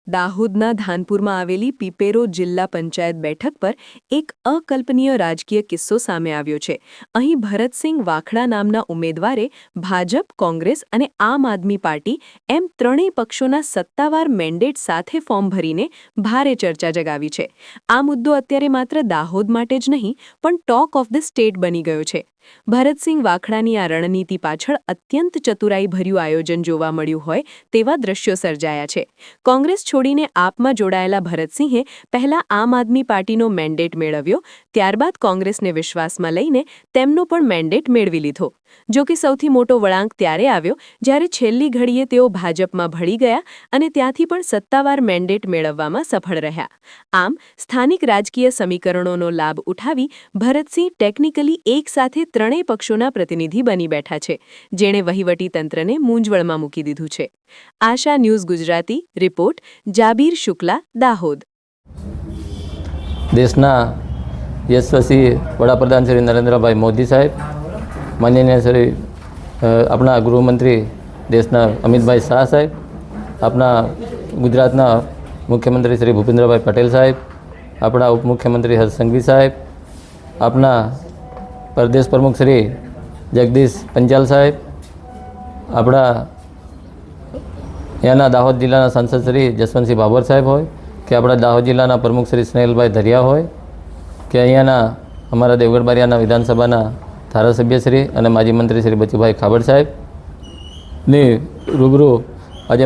દાહોદના ધાનપુરમાં આવેલી પીપેરો જિલ્લા પંચાયત બેઠક પર એક અકલ્પનીય રાજકીય કિસ્સો સામે આવ્યો છે। અહીં ભરતસિંહ વાખડા નામના ઉમેદવારે ભાજપ, કોંગ્રેસ અને આમ આદમી પાર્ટી એમ ત્રણેય પક્ષોના સત્તાવાર મેન્ડેટ સાથે ફોર્મ ભરીને ભારે ચર્ચા જગાવી છે। આ મુદ્દો અત્યારે માત્ર દાહોદ માટે જ નહીં પણ ટોક ઓફ ધ સ્ટેટ બની ગયો છે। ભરતસિંહ વાખડાની આ રણનીતિ પાછળ અત્યંત ચતુરાઈભર્યું આયોજન જોવા મળ્યું હોય તેવા દ્રશ્યો સર્જાયા છે। કોંગ્રેસ છોડીને આપમાં જોડાયેલા ભરતસિંહે પહેલા આમ આદમી પાર્ટીનો મેન્ડેટ મેળવ્યો, ત્યારબાદ કોંગ્રેસને વિશ્વાસમાં લઈને તેમનો પણ મેન્ડેટ મેળવી લીધો। જો કે સૌથી મોટો વળાંક ત્યારે આવ્યો જ્યારે છેલ્લી ઘડીએ તેઓ ભાજપમાં ભળી ગયા અને ત્યાંથી પણ સત્તાવાર મેન્ડેટ મેળવવામાં સફળ રહ્યા। આમ સ્થાનિક રાજકીય સમીકરણોનો લાભ ઉઠાવી ભરતસિંહ ટેકનિકલી એક સાથે ત્રણેય પક્ષોના પ્રતિનિધિ બની બેઠા છે, જેણે વહીવટી તંત્રને મૂંઝવણમાં મૂકી દીધું છે। આશા news Gujarati report Jaber Shukla, Dahod. દેશના યશસ્વી વડાપ્રધાન શ્રી નરેન્દ્રભાઈ મોદી સાહેબ, માનનીય શ્રી આપણા ગૃહમંત્રી દેશના અમિતભાઈ શાહ સાહેબ, આપણા ગુજરાતના મુખ્યમંત્રી શ્રી ભૂપેન્દ્રભાઈ પટેલ સાહેબ, આપણા ઉપમુખ્યમંત્રી હર્ષ સંઘવી સાહેબ, આપણા પ્રદેશ પ્રમુખ શ્રી જગદીશ પંચાલ સાહેબ, આપણા અહીંયાના દાહોદ જિલ્લાના સાંસદ શ્રી જસવંતસિંહ ભાભોર સાહેબ હોય કે આપણા દાહોદ જિલ્લાના પ્રમુખ શ્રી સ્નેહલભાઈ ધરિયા હોય કે અહીંયાના અમારા દેવગઢ બારિયાના વિધાનસભાના ધારાસભ્ય શ્રી અને માજી મંત્રી શ્રી બચુભાઈ ખાબડ સાહેબની રૂબરૂ આજે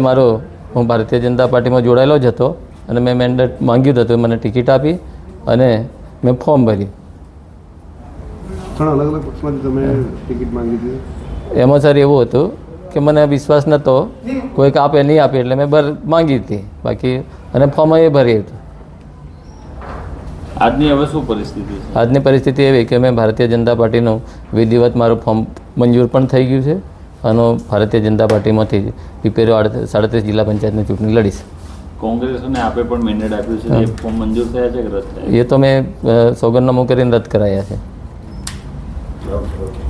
હું ભારતીય જનતા પાર્ટીમાં જોડાયેલો જ હતો અને મેં મેન્ડેટ માંગ્યું હતું, મને ટિકિટ આપી અને મેં ફોર્મ ભર્યું। અલગ અલગ પક્ષમાંથી તમે ટિકિટ માંગી હતી? એમાં સર એવું હતું કે મને વિશ્વાસ નહોતો, કોઈક આપે નહીં આપે એટલે મેં માંગી હતી, બાકી અને ફોર્મ એ ભરી હતું। આજની હવે શું પરિસ્થિતિ છે? આજની પરિસ્થિતિ એવી કે મેં ભારતીય જનતા પાર્ટીનું વિધિવત મારું ફોર્મ મંજૂર પણ થઈ ગયું છે અને ભારતીય જનતા પાર્ટીમાંથી પીપેરો 37 જિલ્લા પંચાયતની ચૂંટણી લડીશ। કોંગ્રેસને આપે પણ મેન્ડેટ આપ્યું છે, એ ફોર્મ મંજૂર થયા છે કે રદ થયા? એ તો મેં સોગંદનામું કરીને રદ કરાયા છે। ઓકે।